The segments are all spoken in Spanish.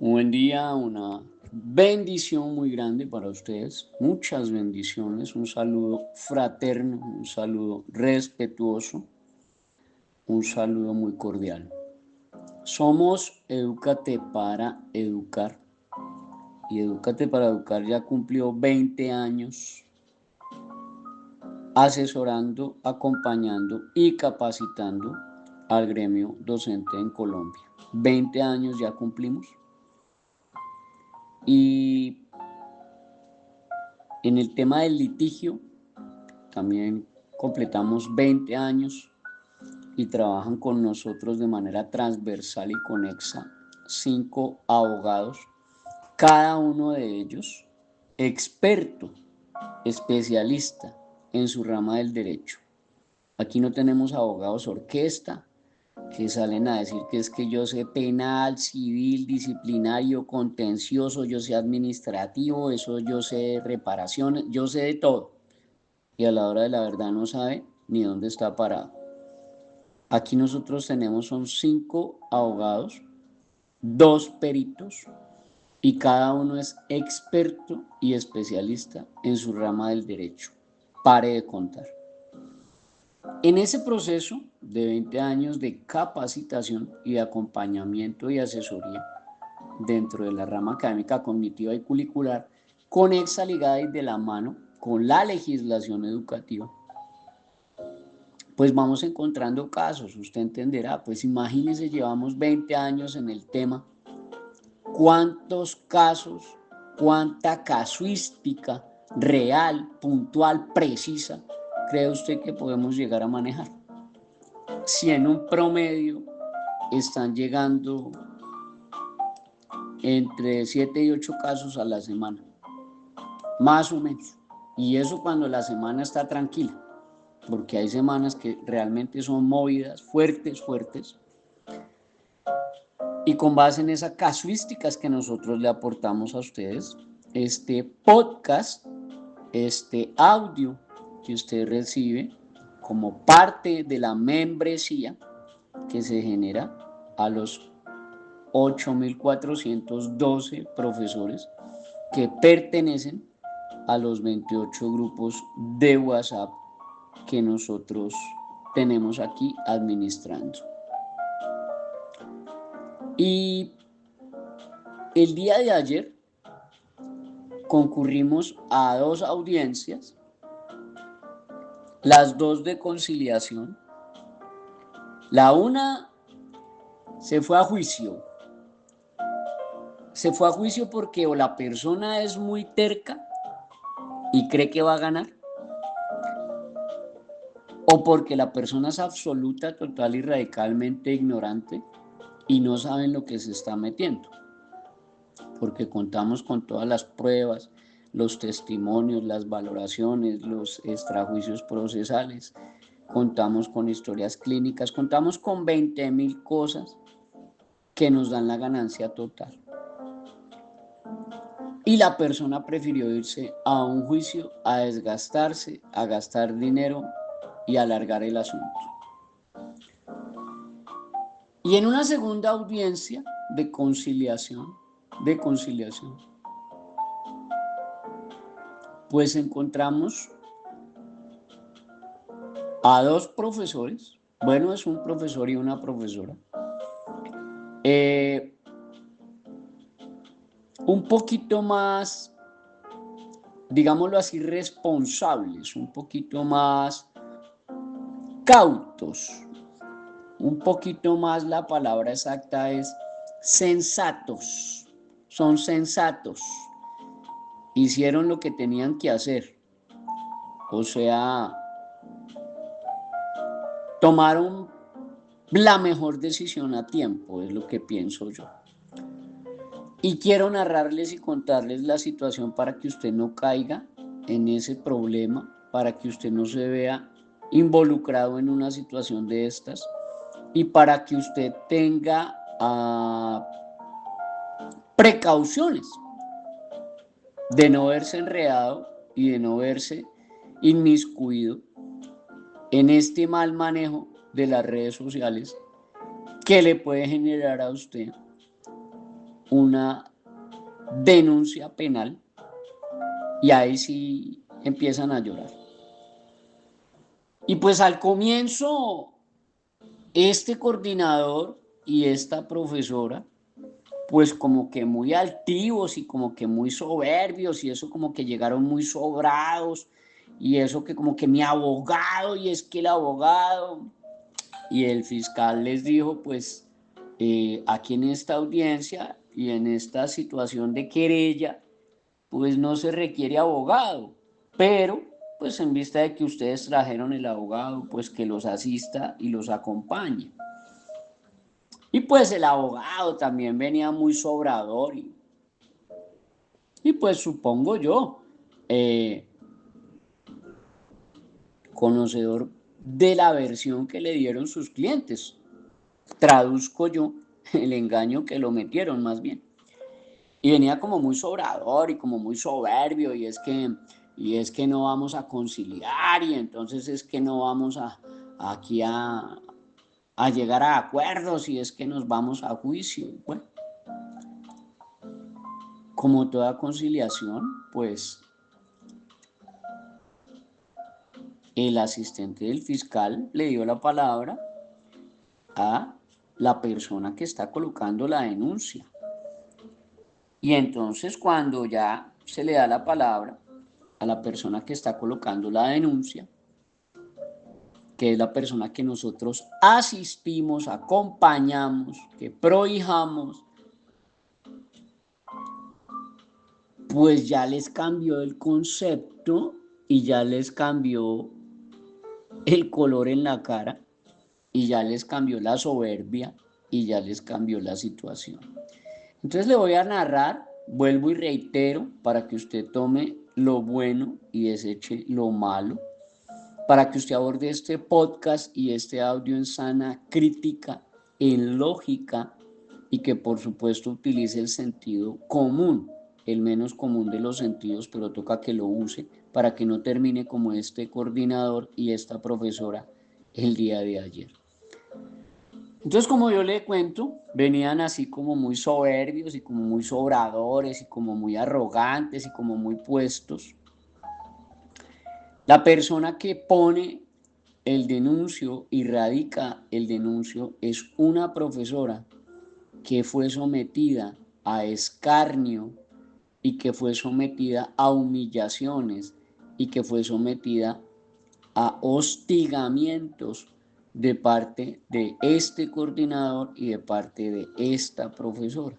Un buen día, una bendición muy grande para ustedes, muchas bendiciones, un saludo fraterno, un saludo respetuoso, un saludo muy cordial. Somos Edúcate para Educar y Edúcate para Educar ya cumplió 20 años asesorando, acompañando y capacitando al gremio docente en Colombia. 20 años ya cumplimos. Y en el tema del litigio, también completamos 20 años y trabajan con nosotros de manera transversal y conexa 5 abogados, cada uno de ellos experto, especialista en su rama del derecho. Aquí no tenemos abogados orquesta que salen a decir que es que yo sé penal, civil, disciplinario, contencioso, yo sé administrativo, eso yo sé reparaciones, yo sé de todo. Y a la hora de la verdad no sabe ni dónde está parado. Aquí nosotros tenemos son 5 abogados, 2 peritos y cada uno es experto y especialista en su rama del derecho. Pare de contar. En ese proceso de 20 años de capacitación y de acompañamiento y asesoría dentro de la rama académica, cognitiva y curricular, conexa ligada y de la mano con la legislación educativa, pues vamos encontrando casos, usted entenderá, pues imagínese, llevamos 20 años en el tema, cuántos casos, cuánta casuística real, puntual, precisa, cree usted que podemos llegar a manejar. Si en un promedio están llegando entre 7 y 8 casos a la semana, más o menos, y eso cuando la semana está tranquila, porque hay semanas que realmente son movidas, fuertes, y con base en esas casuísticas que nosotros le aportamos a ustedes, este podcast, este audio que usted recibe como parte de la membresía que se genera a los 8.412 profesores que pertenecen a los 28 grupos de WhatsApp que nosotros tenemos aquí administrando. Y el día de ayer concurrimos a 2 audiencias, las 2 de conciliación. La una se fue a juicio. Se fue a juicio porque o la persona es muy terca y cree que va a ganar, o porque la persona es absoluta, total y radicalmente ignorante y no saben lo que se está metiendo, porque contamos con todas las pruebas, los testimonios, las valoraciones, los extrajuicios procesales, contamos con historias clínicas, contamos con 20.000 cosas que nos dan la ganancia total. Y la persona prefirió irse a un juicio, a desgastarse, a gastar dinero y alargar el asunto. Y en una segunda audiencia de conciliación, pues encontramos a 2 profesores, bueno, es un profesor y una profesora, un poquito más, digámoslo así, responsables, un poquito más cautos, un poquito más, la palabra exacta es sensatos, son sensatos, hicieron lo que tenían que hacer, o sea, tomaron la mejor decisión a tiempo, es lo que pienso yo. Y quiero narrarles y contarles la situación para que usted no caiga en ese problema, para que usted no se vea involucrado en una situación de estas y para que usted tenga precauciones de no verse enredado y de no verse inmiscuido en este mal manejo de las redes sociales que le puede generar a usted una denuncia penal y ahí sí empiezan a llorar. Y pues al comienzo, este coordinador y esta profesora, pues como que muy altivos y como que muy soberbios y eso como que llegaron muy sobrados y eso que como que mi abogado y es que el abogado y el fiscal les dijo pues aquí en esta audiencia y en esta situación de querella pues no se requiere abogado, pero pues en vista de que ustedes trajeron el abogado pues que los asista y los acompañe. Y pues el abogado también venía muy sobrador y pues supongo yo, eh, conocedor de la versión que le dieron sus clientes. Traduzco yo el engaño que lo metieron más bien. Y venía como muy sobrador y como muy soberbio y es que no vamos a conciliar y entonces es que no vamos aquí a llegar a acuerdos y es que nos vamos a juicio. Bueno, como toda conciliación, pues el asistente del fiscal le dio la palabra a la persona que está colocando la denuncia. Y entonces cuando ya se le da la palabra a la persona que está colocando la denuncia, que es la persona que nosotros asistimos, acompañamos, que prohijamos, pues ya les cambió el concepto y ya les cambió el color en la cara y ya les cambió la soberbia y ya les cambió la situación. Entonces le voy a narrar, vuelvo y reitero, para que usted tome lo bueno y deseche lo malo, para que usted aborde este podcast y este audio en sana crítica, en lógica y que por supuesto utilice el sentido común, el menos común de los sentidos, pero toca que lo use para que no termine como este coordinador y esta profesora el día de ayer. Entonces, como yo le cuento, venían así como muy soberbios y como muy sobradores y como muy arrogantes y como muy puestos. La persona que pone el denuncio y radica el denuncio es una profesora que fue sometida a escarnio y que fue sometida a humillaciones y que fue sometida a hostigamientos de parte de este coordinador y de parte de esta profesora.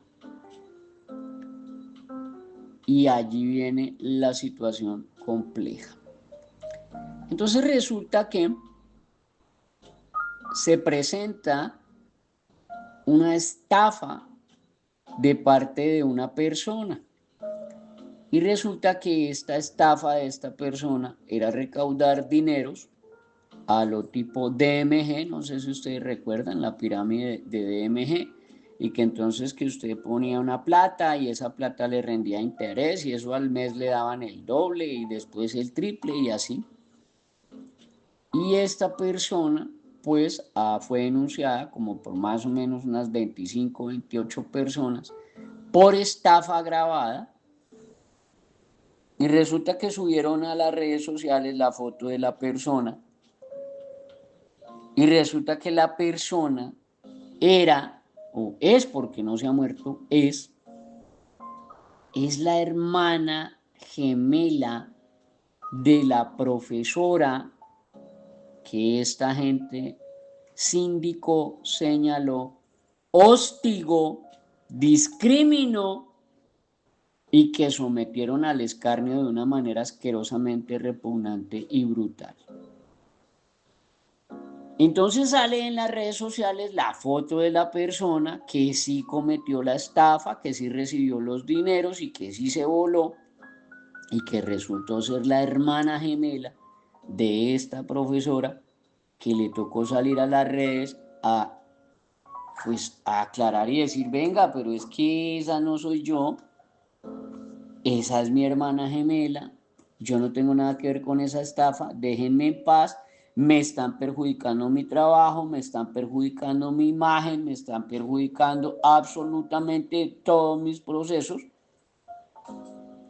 Y allí viene la situación compleja. Entonces resulta que se presenta una estafa de parte de una persona. Y resulta que esta estafa de esta persona era recaudar dineros a lo tipo DMG, no sé si ustedes recuerdan la pirámide de DMG, y que entonces que usted ponía una plata y esa plata le rendía interés y eso al mes le daban el doble y después el triple y así. Y esta persona pues fue denunciada como por más o menos unas 25, 28 personas por estafa agravada. Y resulta que subieron a las redes sociales la foto de la persona y resulta que la persona era, o es porque no se ha muerto, es la hermana gemela de la profesora que esta gente sindicó, señaló, hostigó, discriminó y que sometieron al escarnio de una manera asquerosamente repugnante y brutal. Entonces sale en las redes sociales la foto de la persona que sí cometió la estafa, que sí recibió los dineros y que sí se voló y que resultó ser la hermana gemela de esta profesora que le tocó salir a las redes pues, a aclarar y decir, venga, pero es que esa no soy yo, esa es mi hermana gemela, yo no tengo nada que ver con esa estafa, déjenme en paz, me están perjudicando mi trabajo, me están perjudicando mi imagen, me están perjudicando absolutamente todos mis procesos.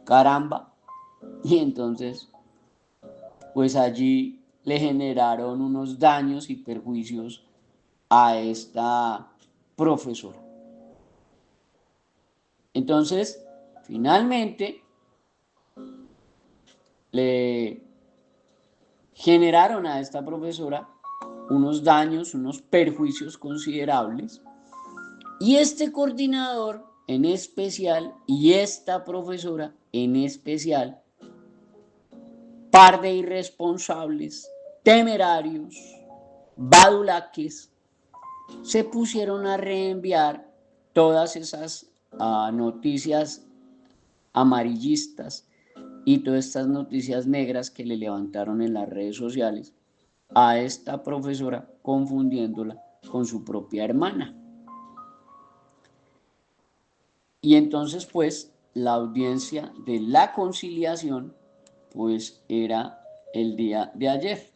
Caramba. Y entonces, pues allí le generaron unos daños y perjuicios a esta profesora. Entonces, finalmente, le generaron a esta profesora unos daños, unos perjuicios considerables, y este coordinador en especial y esta profesora en especial, par de irresponsables, temerarios, badulaques, se pusieron a reenviar todas esas noticias amarillistas y todas estas noticias negras que le levantaron en las redes sociales a esta profesora, confundiéndola con su propia hermana. Y entonces, pues, la audiencia de la conciliación, pues, era el día de ayer.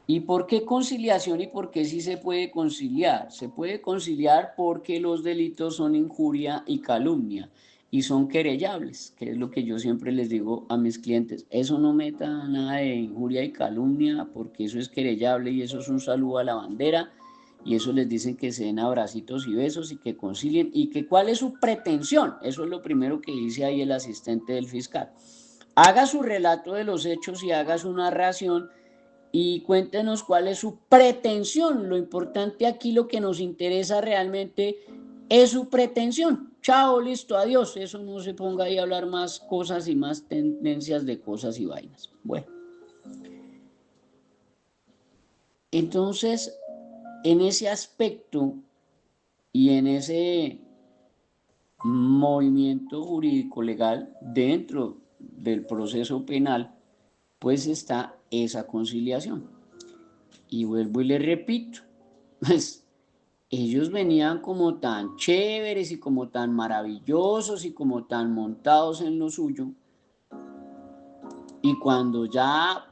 ¿Y por qué conciliación y por qué sí se puede conciliar? Se puede conciliar porque los delitos son injuria y calumnia y son querellables, que es lo que yo siempre les digo a mis clientes. Eso no meta nada de injuria y calumnia porque eso es querellable y eso es un saludo a la bandera y eso les dicen que se den abracitos y besos y que concilien y que cuál es su pretensión. Eso es lo primero que dice ahí el asistente del fiscal. Haga su relato de los hechos y haga su narración y cuéntenos cuál es su pretensión. Lo importante aquí, lo que nos interesa realmente es su pretensión. Chao, listo, adiós. Eso no se ponga ahí a hablar más cosas y más tendencias de cosas y vainas. Bueno. Entonces, en ese aspecto y en ese movimiento jurídico legal dentro del proceso penal, pues está esa conciliación. Y vuelvo y le repito, pues ellos venían como tan chéveres y como tan maravillosos y como tan montados en lo suyo. Y cuando ya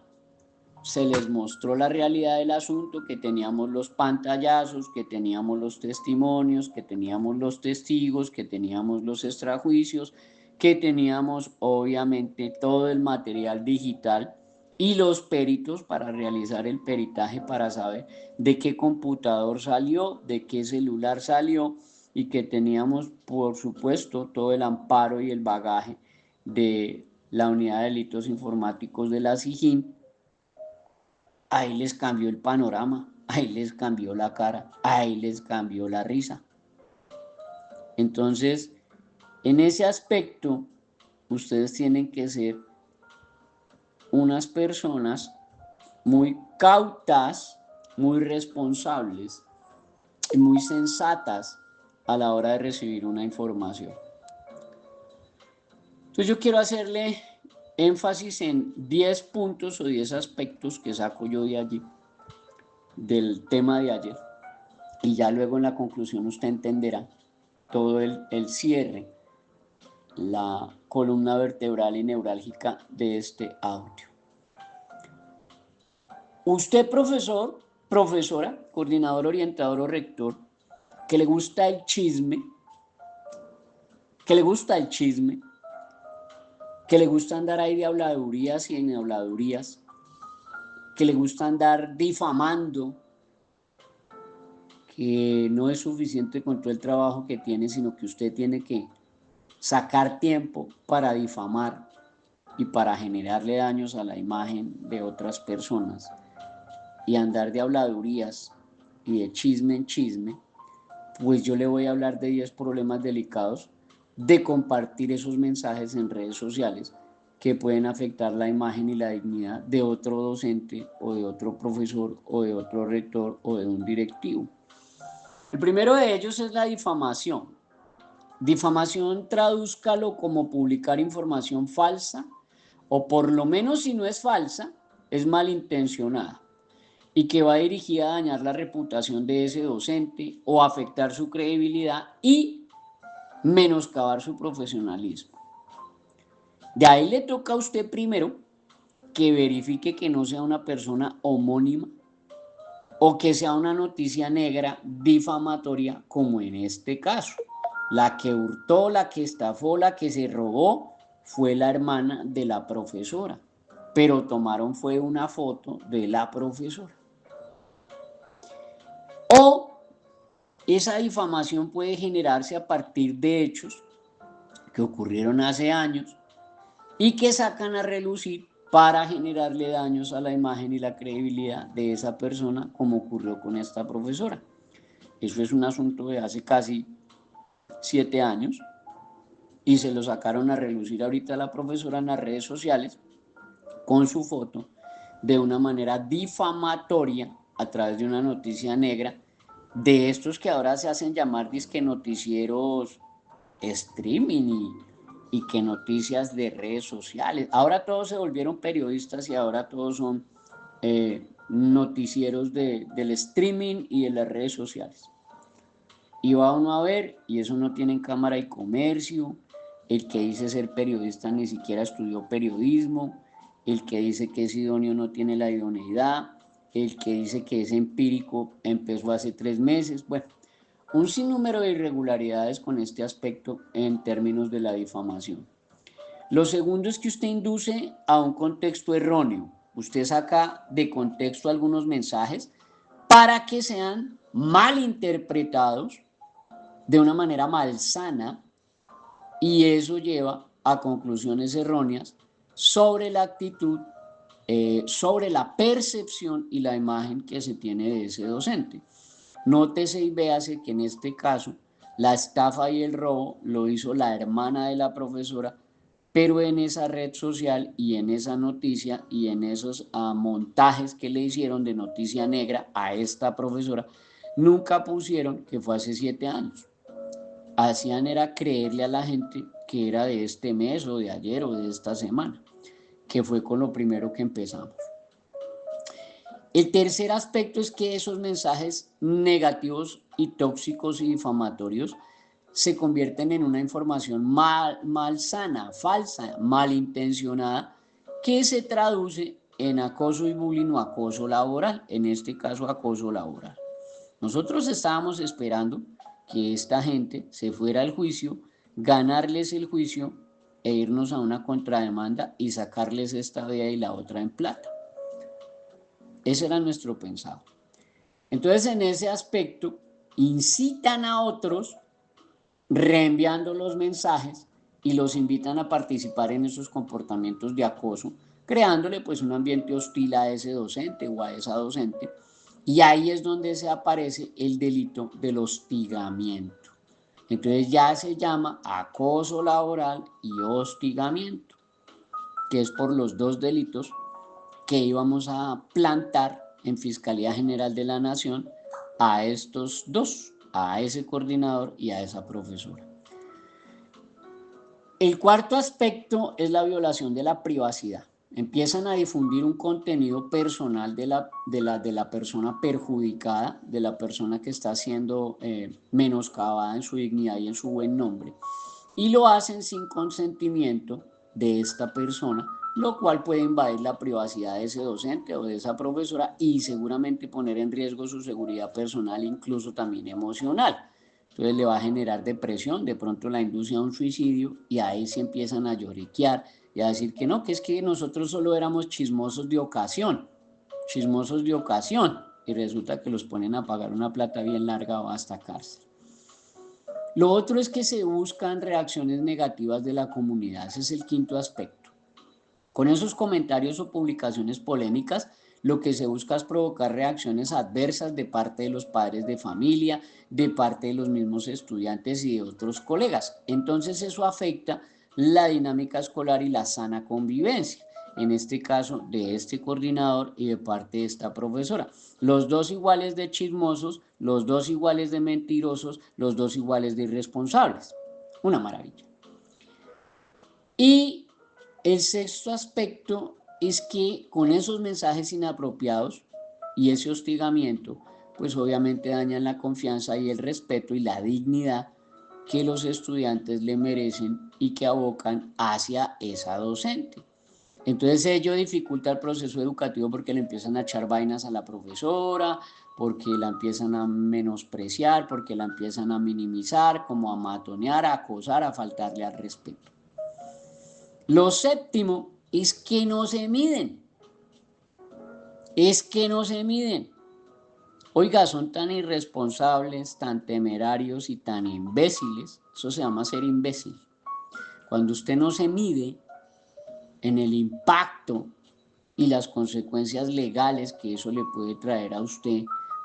se les mostró la realidad del asunto, que teníamos los pantallazos, que teníamos los testimonios, que teníamos los testigos, que teníamos los extrajuicios, que teníamos obviamente todo el material digital y los peritos para realizar el peritaje para saber de qué computador salió, de qué celular salió y que teníamos por supuesto todo el amparo y el bagaje de la Unidad de Delitos Informáticos de la SIJIN. Ahí les cambió el panorama, ahí les cambió la cara, ahí les cambió la risa. Entonces, en ese aspecto, ustedes tienen que ser unas personas muy cautas, muy responsables y muy sensatas a la hora de recibir una información. Entonces yo quiero hacerle énfasis en 10 puntos o 10 aspectos que saco yo de allí, del tema de ayer. Y ya luego en la conclusión usted entenderá todo el cierre, la columna vertebral y neurálgica de este audio. Usted, profesor, profesora, coordinador, orientador o rector, que le gusta el chisme, que le gusta andar ahí de habladurías y en habladurías, que le gusta andar difamando, que no es suficiente con todo el trabajo que tiene, sino que usted tiene que sacar tiempo para difamar y para generarle daños a la imagen de otras personas y andar de habladurías y de chisme en chisme, pues yo le voy a hablar de 10 problemas delicados de compartir esos mensajes en redes sociales que pueden afectar la imagen y la dignidad de otro docente o de otro profesor o de otro rector o de un directivo. El primero de ellos es la difamación. Difamación, tradúzcalo como publicar información falsa o por lo menos si no es falsa, es malintencionada y que va dirigida a dañar la reputación de ese docente o afectar su credibilidad y menoscabar su profesionalismo. De ahí le toca a usted primero que verifique que no sea una persona homónima o que sea una noticia negra difamatoria, como en este caso. La que hurtó, la que estafó, la que se robó fue la hermana de la profesora, pero tomaron fue una foto de la profesora. O esa difamación puede generarse a partir de hechos que ocurrieron hace años y que sacan a relucir para generarle daños a la imagen y la credibilidad de esa persona, como ocurrió con esta profesora. Eso es un asunto de hace casi 7 años y se lo sacaron a relucir ahorita a la profesora en las redes sociales con su foto de una manera difamatoria a través de una noticia negra de estos que ahora se hacen llamar disque noticieros streaming y que noticias de redes sociales. Ahora todos se volvieron periodistas y ahora todos son noticieros del streaming y de las redes sociales. Y va uno a ver, y eso no tiene cámara y comercio, el que dice ser periodista ni siquiera estudió periodismo, el que dice que es idóneo no tiene la idoneidad, el que dice que es empírico empezó hace 3 meses, bueno, un sinnúmero de irregularidades con este aspecto en términos de la difamación. Lo segundo es que usted induce a un contexto erróneo. Usted saca de contexto algunos mensajes para que sean mal interpretados de una manera malsana y eso lleva a conclusiones erróneas sobre la actitud, sobre la percepción y la imagen que se tiene de ese docente. Nótese y véase que en este caso la estafa y el robo lo hizo la hermana de la profesora, pero en esa red social y en esa noticia y en esos montajes que le hicieron de noticia negra a esta profesora, nunca pusieron que fue hace 7 años. Hacían era creerle a la gente que era de este mes o de ayer o de esta semana, que fue con lo primero que empezamos. El tercer aspecto es que esos mensajes negativos y tóxicos y difamatorios se convierten en una información malsana, falsa, malintencionada, que se traduce en acoso y bullying o acoso laboral, en este caso acoso laboral. Nosotros estábamos esperando que esta gente se fuera al juicio, ganarles el juicio e irnos a una contrademanda y sacarles esta vía y la otra en plata. Ese era nuestro pensado. Entonces, en ese aspecto, incitan a otros reenviando los mensajes y los invitan a participar en esos comportamientos de acoso, creándole pues un ambiente hostil a ese docente o a esa docente. Y ahí es donde se aparece el delito del hostigamiento. Entonces ya se llama acoso laboral y hostigamiento, que es por los dos delitos que íbamos a plantar en Fiscalía General de la Nación a estos dos, a ese coordinador y a esa profesora. El cuarto aspecto es la violación de la privacidad. Empiezan a difundir un contenido personal de la persona perjudicada, de la persona que está siendo menoscabada en su dignidad y en su buen nombre, y lo hacen sin consentimiento de esta persona, lo cual puede invadir la privacidad de ese docente o de esa profesora y seguramente poner en riesgo su seguridad personal, incluso también emocional. Entonces le va a generar depresión, de pronto la induce a un suicidio y ahí se empiezan a lloriquear y a decir que no, que es que nosotros solo éramos chismosos de ocasión, y resulta que los ponen a pagar una plata bien larga o hasta cárcel. Lo otro es que se buscan reacciones negativas de la comunidad, ese es el quinto aspecto. Con esos comentarios o publicaciones polémicas, lo que se busca es provocar reacciones adversas de parte de los padres de familia, de parte de los mismos estudiantes y de otros colegas. Entonces eso afecta la dinámica escolar y la sana convivencia, en este caso de este coordinador y de parte de esta profesora. Los dos iguales de chismosos, los dos iguales de mentirosos, los dos iguales de irresponsables. Una maravilla. Y el sexto aspecto es que con esos mensajes inapropiados y ese hostigamiento, pues obviamente dañan la confianza y el respeto y la dignidad que los estudiantes le merecen y que abocan hacia esa docente. Entonces ello dificulta el proceso educativo porque le empiezan a echar vainas a la profesora, porque la empiezan a menospreciar, porque la empiezan a minimizar, como a matonear, a acosar, a faltarle al respeto. Lo séptimo es que no se miden. Es que no se miden. Oiga, son tan irresponsables, tan temerarios y tan imbéciles. Eso se llama ser imbécil. Cuando usted no se mide en el impacto y las consecuencias legales que eso le puede traer a usted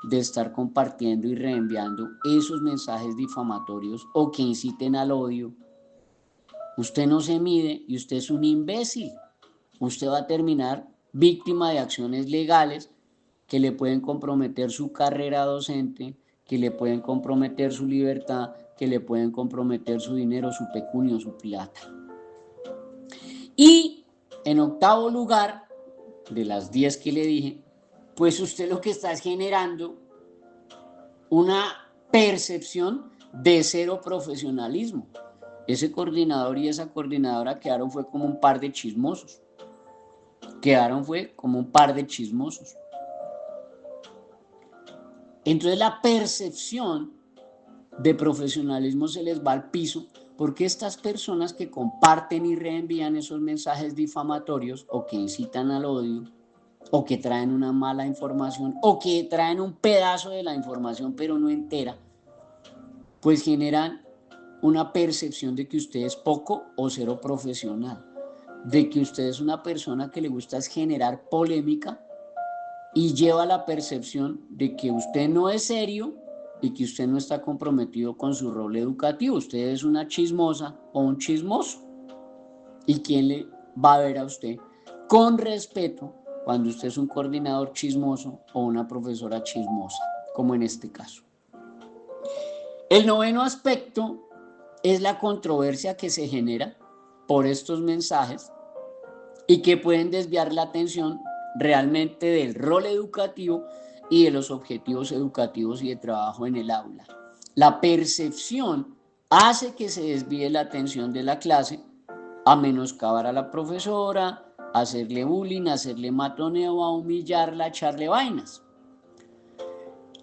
de estar compartiendo y reenviando esos mensajes difamatorios o que inciten al odio, usted no se mide y usted es un imbécil. Usted va a terminar víctima de acciones legales que le pueden comprometer su carrera docente, que le pueden comprometer su libertad, que le pueden comprometer su dinero, su pecunio, su plata. Y en octavo lugar, de las 10 que le dije, pues usted lo que está es generando una percepción de cero profesionalismo. Ese coordinador y esa coordinadora quedaron fue como un par de chismosos. Entonces la percepción de profesionalismo se les va al piso porque estas personas que comparten y reenvían esos mensajes difamatorios o que incitan al odio o que traen una mala información o que traen un pedazo de la información pero no entera, pues generan una percepción de que usted es poco o cero profesional, de que usted es una persona que le gusta generar polémica y lleva la percepción de que usted no es serio y que usted no está comprometido con su rol educativo. Usted es una chismosa o un chismoso. ¿Y quién le va a ver a usted con respeto cuando usted es un coordinador chismoso o una profesora chismosa, como en este caso? El noveno aspecto es la controversia que se genera por estos mensajes y que pueden desviar la atención realmente del rol educativo y de los objetivos educativos y de trabajo en el aula. La percepción hace que se desvíe la atención de la clase a menoscabar a la profesora, a hacerle bullying, a hacerle matoneo, a humillarla, a echarle vainas.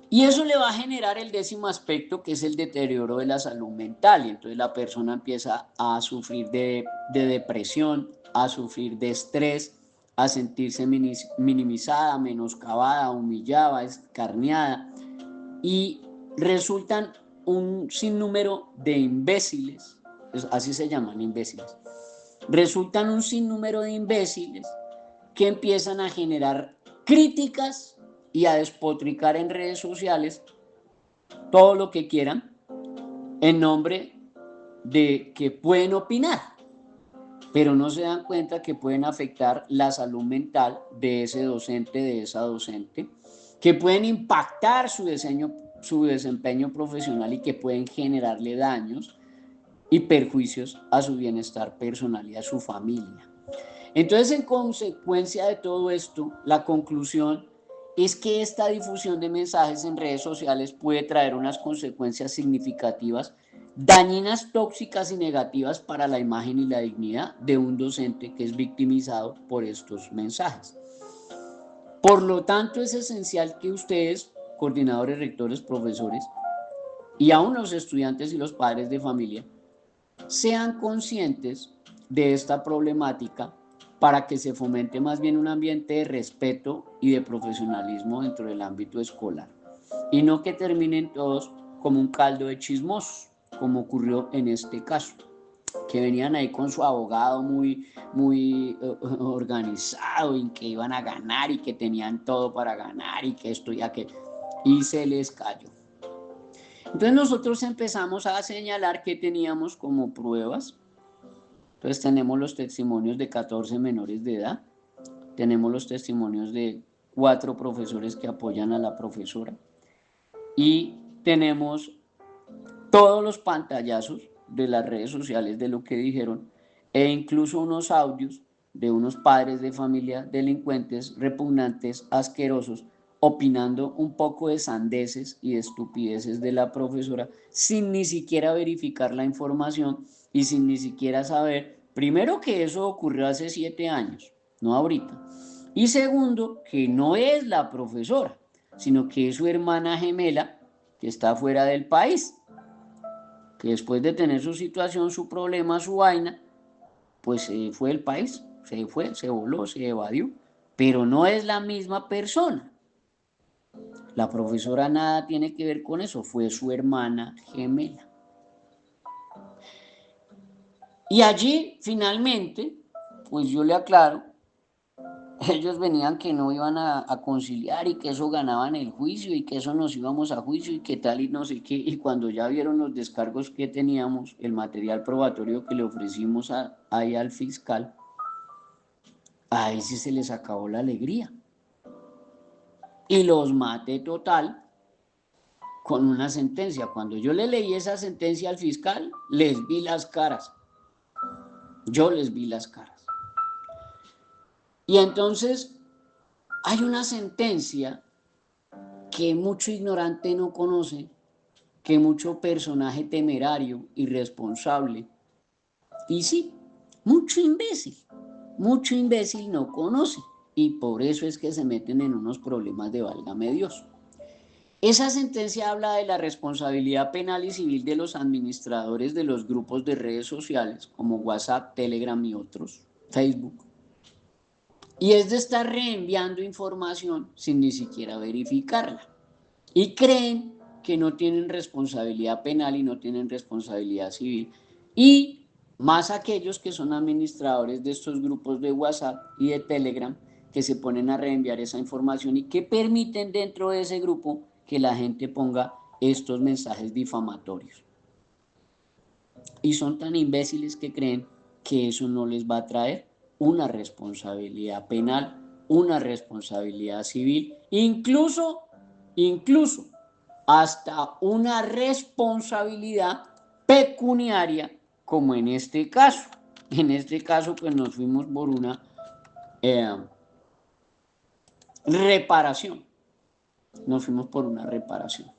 Y eso le va a generar el décimo aspecto, que es el deterioro de la salud mental. Y entonces la persona empieza a sufrir de depresión, a sufrir de estrés, a sentirse minimizada, menoscabada, humillada, escarneada. Y resultan un sinnúmero de imbéciles, así se llaman, imbéciles. Resultan un sinnúmero de imbéciles que empiezan a generar críticas y a despotricar en redes sociales todo lo que quieran en nombre de que pueden opinar, pero no se dan cuenta que pueden afectar la salud mental de ese docente, de esa docente, que pueden impactar su desempeño profesional y que pueden generarle daños y perjuicios a su bienestar personal y a su familia. Entonces, en consecuencia de todo esto, la conclusión es que esta difusión de mensajes en redes sociales puede traer unas consecuencias significativas, dañinas, tóxicas y negativas para la imagen y la dignidad de un docente que es victimizado por estos mensajes. Por lo tanto, es esencial que ustedes, coordinadores, rectores, profesores, y aún los estudiantes y los padres de familia, sean conscientes de esta problemática para que se fomente más bien un ambiente de respeto y de profesionalismo dentro del ámbito escolar y no que terminen todos como un caldo de chismosos, como ocurrió en este caso, que venían ahí con su abogado muy organizado y que iban a ganar y que tenían todo para ganar y que esto y aquello, y se les cayó. Entonces nosotros empezamos a señalar que teníamos como pruebas. Entonces tenemos los testimonios de 14 menores de edad, tenemos los testimonios de 4 profesores que apoyan a la profesora y tenemos todos los pantallazos de las redes sociales de lo que dijeron e incluso unos audios de unos padres de familia delincuentes, repugnantes, asquerosos, opinando un poco de sandeces y de estupideces de la profesora sin ni siquiera verificar la información y sin ni siquiera saber, primero, que eso ocurrió hace 7 años, no ahorita. Y segundo, que no es la profesora, sino que es su hermana gemela que está fuera del país, que después de tener su situación, su problema, su vaina, pues se fue del país, se fue, se voló, se evadió, pero no es la misma persona. La profesora nada tiene que ver con eso, fue su hermana gemela. Y allí, finalmente, pues yo le aclaro, ellos venían que no iban a conciliar y que eso ganaban el juicio y que eso nos íbamos a juicio y que tal y no sé qué. Y cuando ya vieron los descargos que teníamos, el material probatorio que le ofrecimos ahí al fiscal, ahí sí se les acabó la alegría. Y los maté total con una sentencia. Cuando yo le leí esa sentencia al fiscal, les vi las caras. Yo les vi las caras. Y entonces hay una sentencia que mucho ignorante no conoce, que mucho personaje temerario, irresponsable, y sí, mucho imbécil no conoce, y por eso es que se meten en unos problemas de válgame Dios. Esa sentencia habla de la responsabilidad penal y civil de los administradores de los grupos de redes sociales, como WhatsApp, Telegram y otros, Facebook. Y es de estar reenviando información sin ni siquiera verificarla. Y creen que no tienen responsabilidad penal y no tienen responsabilidad civil. Y más aquellos que son administradores de estos grupos de WhatsApp y de Telegram que se ponen a reenviar esa información y que permiten dentro de ese grupo que la gente ponga estos mensajes difamatorios. Y son tan imbéciles que creen que eso no les va a traer una responsabilidad penal, una responsabilidad civil, incluso hasta una responsabilidad pecuniaria, como en este caso. En este caso, pues nos fuimos por una reparación. Nos fuimos por una reparación.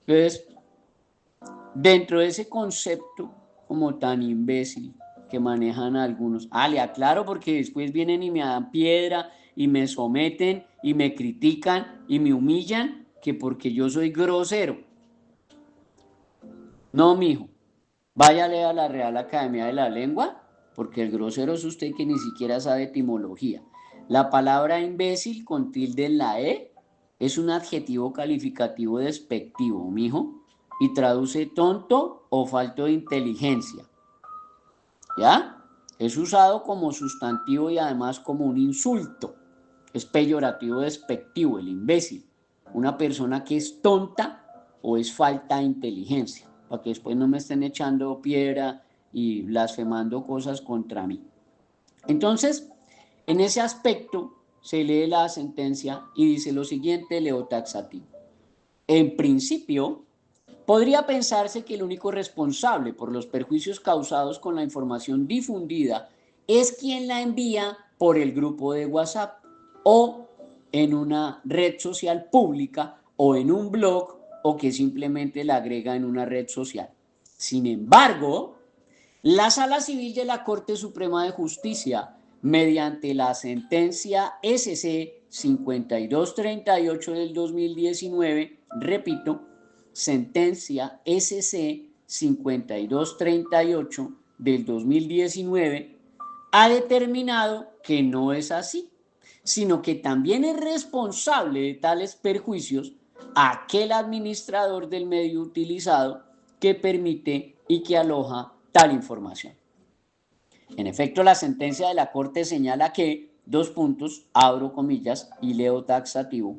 Entonces, dentro de ese concepto como tan imbécil que manejan algunos, le aclaro porque después vienen y me dan piedra y me someten y me critican y me humillan que porque yo soy grosero. No, mijo, váyale a la Real Academia de la Lengua, porque el grosero es usted que ni siquiera sabe etimología. La palabra imbécil con tilde en la E es un adjetivo calificativo despectivo, mijo, y traduce tonto o falto de inteligencia. ¿Ya? Es usado como sustantivo y además como un insulto. Es peyorativo despectivo, el imbécil. Una persona que es tonta o es falta de inteligencia, para que después no me estén echando piedra y blasfemando cosas contra mí. Entonces, en ese aspecto se lee la sentencia y dice lo siguiente, leo taxativo. En principio, podría pensarse que el único responsable por los perjuicios causados con la información difundida es quien la envía por el grupo de WhatsApp o en una red social pública o en un blog o que simplemente la agrega en una red social. Sin embargo, la Sala Civil de la Corte Suprema de Justicia, mediante la sentencia SC 5238 del 2019, repito, sentencia SC 5238 del 2019, ha determinado que no es así, sino que también es responsable de tales perjuicios aquel administrador del medio utilizado que permite y que aloja tal información. En efecto, la sentencia de la Corte señala que, abro comillas y leo taxativo,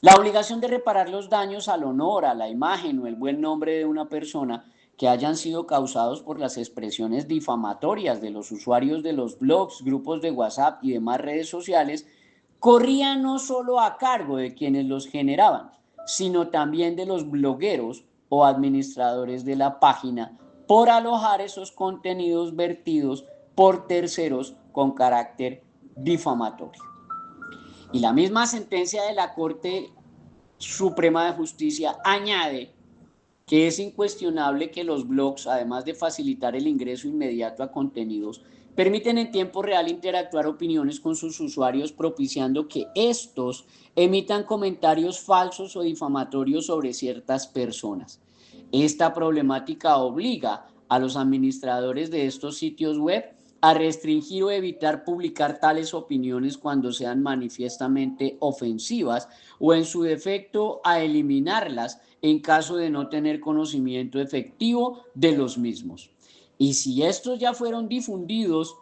la obligación de reparar los daños al honor, a la imagen o el buen nombre de una persona que hayan sido causados por las expresiones difamatorias de los usuarios de los blogs, grupos de WhatsApp y demás redes sociales, corría no solo a cargo de quienes los generaban, sino también de los blogueros o administradores de la página por alojar esos contenidos vertidos por terceros con carácter difamatorio. Y la misma sentencia de la Corte Suprema de Justicia añade que es incuestionable que los blogs, además de facilitar el ingreso inmediato a contenidos, permiten en tiempo real interactuar opiniones con sus usuarios, propiciando que estos emitan comentarios falsos o difamatorios sobre ciertas personas. Esta problemática obliga a los administradores de estos sitios web a restringir o evitar publicar tales opiniones cuando sean manifiestamente ofensivas o en su defecto a eliminarlas en caso de no tener conocimiento efectivo de los mismos. Y si estos ya fueron difundidos,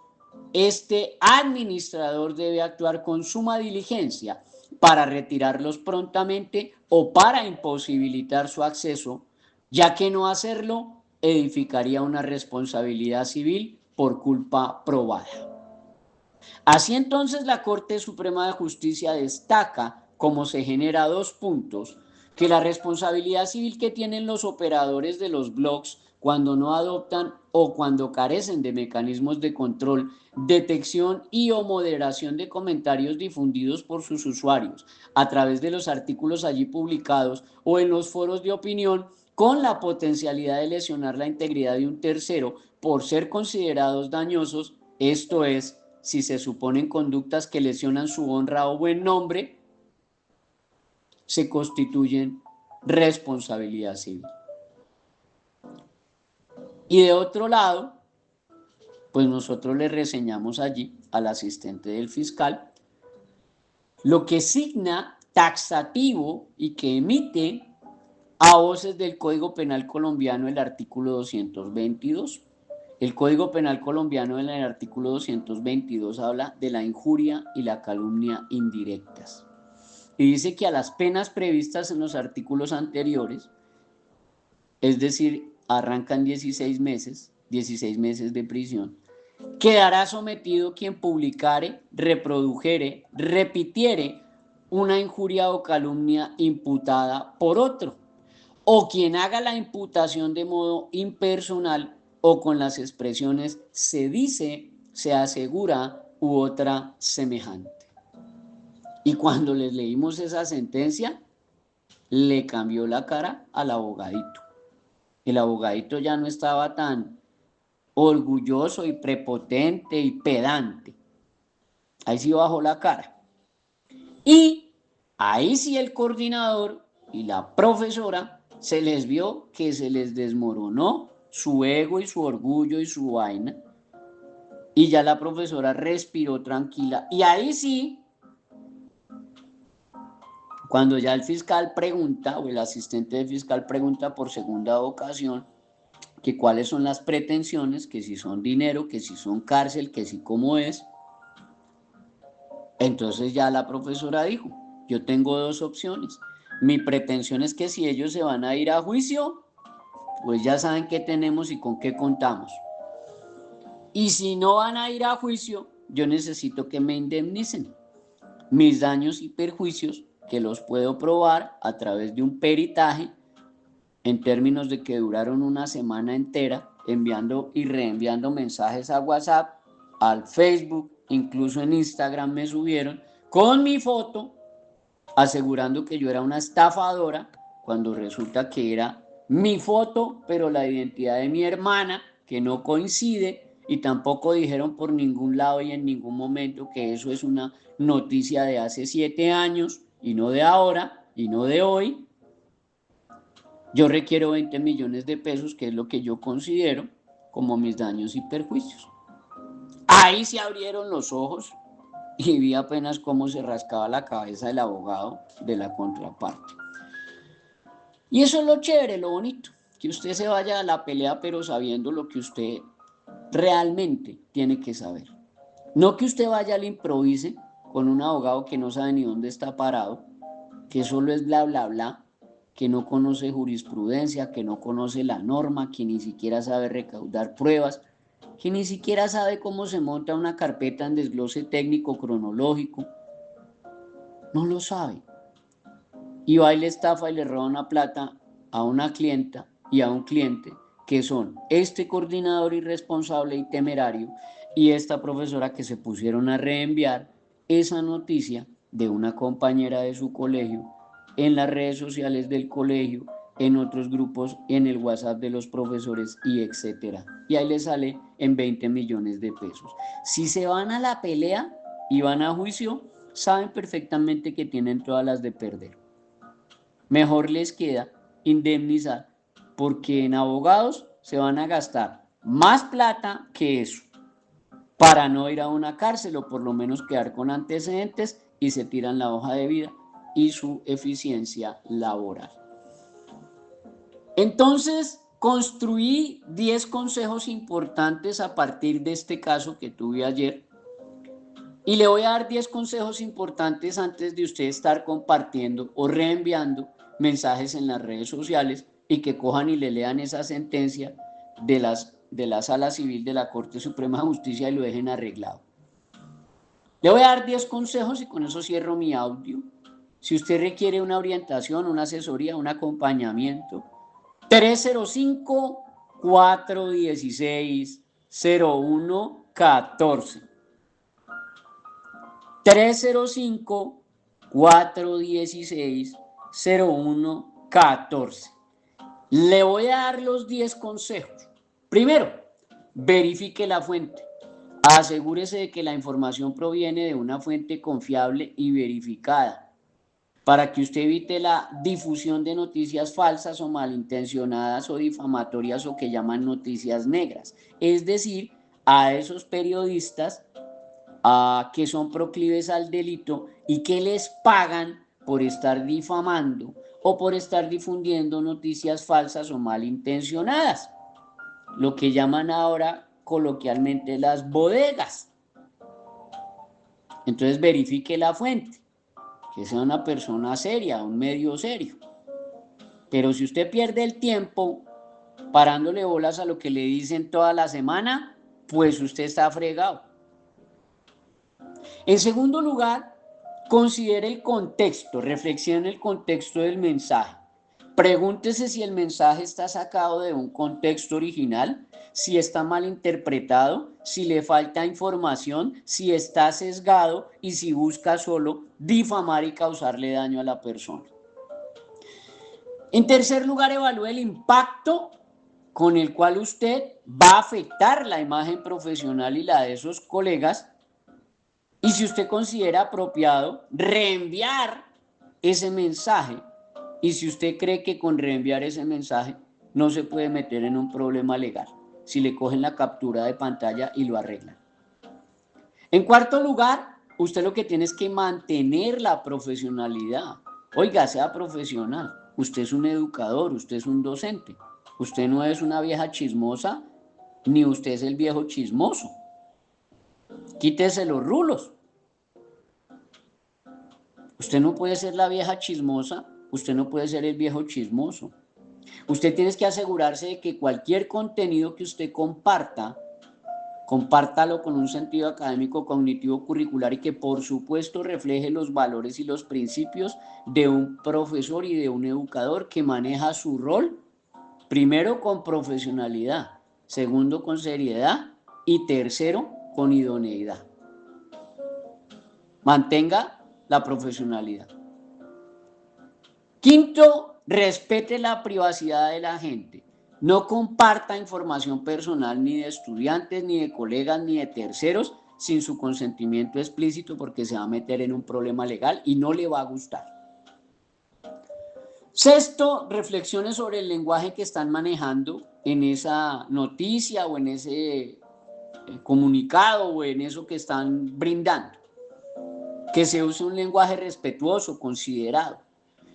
este administrador debe actuar con suma diligencia para retirarlos prontamente o para imposibilitar su acceso, ya que no hacerlo edificaría una responsabilidad civil por culpa probada. Así entonces la Corte Suprema de Justicia destaca, como se genera dos puntos, que la responsabilidad civil que tienen los operadores de los blogs cuando no adoptan o cuando carecen de mecanismos de control, detección y o moderación de comentarios difundidos por sus usuarios a través de los artículos allí publicados o en los foros de opinión, con la potencialidad de lesionar la integridad de un tercero por ser considerados dañosos, esto es, si se suponen conductas que lesionan su honra o buen nombre, se constituyen responsabilidad civil. Y de otro lado, pues nosotros le reseñamos allí al asistente del fiscal lo que signa taxativo y que emite a voces del Código Penal colombiano el artículo 222. El Código Penal colombiano en el artículo 222 habla de la injuria y la calumnia indirectas. Y dice que a las penas previstas en los artículos anteriores, es decir, arrancan 16 meses de prisión, quedará sometido quien publicare, reprodujere, repitiere una injuria o calumnia imputada por otro, o quien haga la imputación de modo impersonal o con las expresiones se dice, se asegura u otra semejante. Y cuando les leímos esa sentencia, le cambió la cara al abogadito. El abogadito ya no estaba tan orgulloso y prepotente y pedante. Ahí sí bajó la cara. Y ahí sí el coordinador y la profesora se les vio que se les desmoronó su ego y su orgullo y su vaina. Y ya la profesora respiró tranquila. Y ahí sí, cuando ya el fiscal pregunta, o el asistente del fiscal pregunta por segunda ocasión, que cuáles son las pretensiones, que si son dinero, que si son cárcel, que si cómo es. Entonces ya la profesora dijo, yo tengo dos opciones. Mi pretensión es que si ellos se van a ir a juicio, pues ya saben qué tenemos y con qué contamos. Y si no van a ir a juicio, yo necesito que me indemnicen mis daños y perjuicios, que los puedo probar a través de un peritaje, en términos de que duraron una semana entera enviando y reenviando mensajes a WhatsApp, al Facebook, incluso en Instagram me subieron con mi foto asegurando que yo era una estafadora, cuando resulta que era mi foto, pero la identidad de mi hermana, que no coincide, y tampoco dijeron por ningún lado y en ningún momento que eso es una noticia de hace 7 años y no de ahora y no de hoy. Yo requiero 20 millones de pesos, que es lo que yo considero como mis daños y perjuicios. Ahí se abrieron los ojos y vi apenas cómo se rascaba la cabeza el abogado de la contraparte. Y eso es lo chévere, lo bonito, que usted se vaya a la pelea pero sabiendo lo que usted realmente tiene que saber. No que usted vaya al improvise con un abogado que no sabe ni dónde está parado, que solo es bla, bla, bla, que no conoce jurisprudencia, que no conoce la norma, que ni siquiera sabe recaudar pruebas, que ni siquiera sabe cómo se monta una carpeta en desglose técnico cronológico. No lo sabe. Y va y le estafa y le roba una plata a una clienta y a un cliente, que son este coordinador irresponsable y temerario y esta profesora, que se pusieron a reenviar esa noticia de una compañera de su colegio en las redes sociales del colegio, en otros grupos, en el WhatsApp de los profesores y etcétera. Y ahí les sale en 20 millones de pesos. Si se van a la pelea y van a juicio, saben perfectamente que tienen todas las de perder. Mejor les queda indemnizar, porque en abogados se van a gastar más plata que eso, para no ir a una cárcel o por lo menos quedar con antecedentes y se tiran la hoja de vida y su eficiencia laboral. Entonces, construí 10 consejos importantes a partir de este caso que tuve ayer. Y le voy a dar 10 consejos importantes antes de usted estar compartiendo o reenviando mensajes en las redes sociales y que cojan y le lean esa sentencia de la Sala Civil de la Corte Suprema de Justicia y lo dejen arreglado. Le voy a dar 10 consejos y con eso cierro mi audio. Si usted requiere una orientación, una asesoría, un acompañamiento, 305-416-0114. 305-416-0114. Le voy a dar los 10 consejos. Primero, verifique la fuente. Asegúrese de que la información proviene de una fuente confiable y verificada, para que usted evite la difusión de noticias falsas o malintencionadas o difamatorias o que llaman noticias negras. Es decir, a esos periodistas que son proclives al delito y que les pagan por estar difamando o por estar difundiendo noticias falsas o malintencionadas, lo que llaman ahora coloquialmente las bodegas. Entonces verifique la fuente, que sea una persona seria, un medio serio. Pero si usted pierde el tiempo parándole bolas a lo que le dicen toda la semana, pues usted está fregado. En segundo lugar, considere el contexto, reflexione el contexto del mensaje. Pregúntese si el mensaje está sacado de un contexto original, si está mal interpretado, si le falta información, si está sesgado y si busca solo difamar y causarle daño a la persona. En tercer lugar, evalúe el impacto con el cual usted va a afectar la imagen profesional y la de esos colegas. Y si usted considera apropiado reenviar ese mensaje, y si usted cree que con reenviar ese mensaje no se puede meter en un problema legal, si le cogen la captura de pantalla y lo arreglan. En cuarto lugar, usted lo que tiene es que mantener la profesionalidad. Oiga, sea profesional. Usted es un educador, usted es un docente. Usted no es una vieja chismosa, ni usted es el viejo chismoso. Quítese los rulos. Usted no puede ser la vieja chismosa, usted no puede ser el viejo chismoso. Usted tiene que asegurarse de que cualquier contenido que usted comparta, compártalo con un sentido académico, cognitivo, curricular y que por supuesto refleje los valores y los principios de un profesor y de un educador que maneja su rol, primero con profesionalidad, segundo con seriedad y tercero con idoneidad. Mantenga la profesionalidad. Quinto, respete la privacidad de la gente. No comparta información personal ni de estudiantes, ni de colegas, ni de terceros sin su consentimiento explícito, porque se va a meter en un problema legal y no le va a gustar. Sexto, reflexione sobre el lenguaje que están manejando en esa noticia o en ese comunicado o en eso que están brindando. Que se use un lenguaje respetuoso, considerado.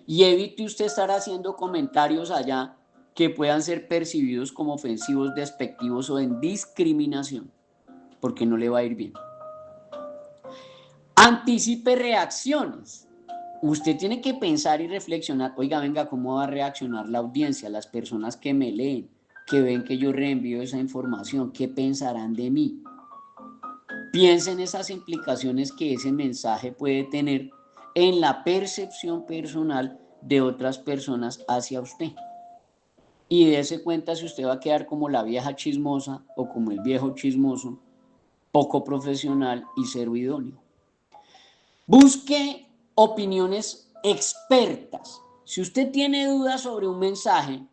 Y evite usted estar haciendo comentarios allá que puedan ser percibidos como ofensivos, despectivos o en discriminación, porque no le va a ir bien. Anticipe reacciones. Usted tiene que pensar y reflexionar, oiga, venga, ¿cómo va a reaccionar la audiencia, las personas que me leen, que ven que yo reenvío esa información? ¿Qué pensarán de mí? Piensa en esas implicaciones que ese mensaje puede tener en la percepción personal de otras personas hacia usted. Y dése cuenta si usted va a quedar como la vieja chismosa o como el viejo chismoso, poco profesional y cero idóneo. Busque opiniones expertas. Si usted tiene dudas sobre un mensaje,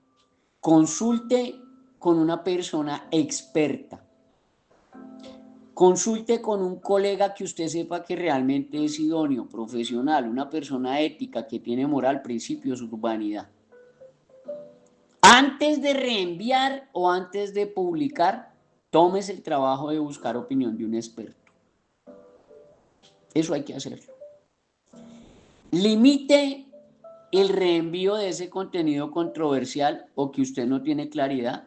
consulte con una persona experta. Consulte con un colega que usted sepa que realmente es idóneo, profesional, una persona ética que tiene moral, principios, urbanidad. Antes de reenviar o antes de publicar, tómese el trabajo de buscar opinión de un experto. Eso hay que hacerlo. Limite el reenvío de ese contenido controversial o que usted no tiene claridad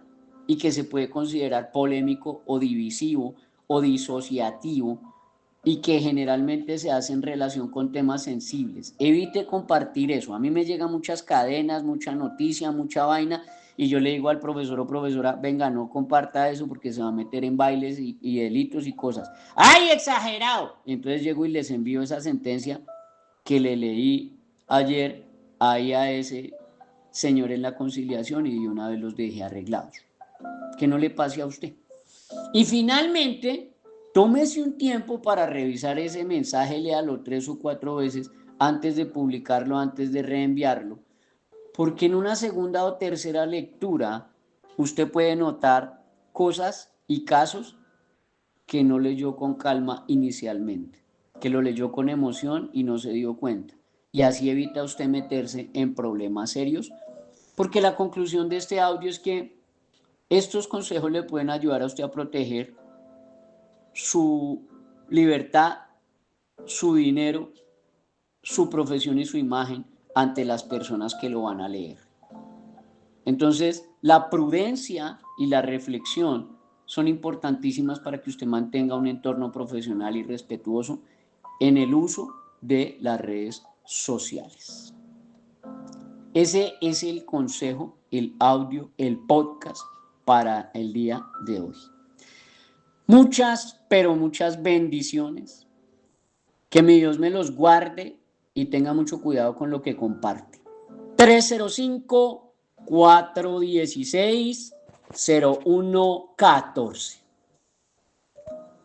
y que se puede considerar polémico o divisivo o disociativo y que generalmente se hace en relación con temas sensibles. Evite compartir eso. A mí me llegan muchas cadenas, mucha noticia, mucha vaina y yo le digo al profesor o profesora, venga, no comparta eso porque se va a meter en bailes y delitos y cosas. ¡Ay, exagerado! Entonces llego y les envío esa sentencia que le leí ayer ahí a ese señor en la conciliación y de una vez los dejé arreglados. Que no le pase a usted. Y finalmente, tómese un tiempo para revisar ese mensaje, léalo 3 o 4 veces antes de publicarlo, antes de reenviarlo, porque en una segunda o tercera lectura usted puede notar cosas y casos que no leyó con calma inicialmente, que lo leyó con emoción y no se dio cuenta. Y así evita usted meterse en problemas serios, porque la conclusión de este audio es que estos consejos le pueden ayudar a usted a proteger su libertad, su dinero, su profesión y su imagen ante las personas que lo van a leer. Entonces, la prudencia y la reflexión son importantísimas para que usted mantenga un entorno profesional y respetuoso en el uso de las redes sociales. Ese es el consejo, el audio, el podcast para el día de hoy. Muchas, pero muchas bendiciones. Que mi Dios me los guarde y tenga mucho cuidado con lo que comparte. 305-416-0114.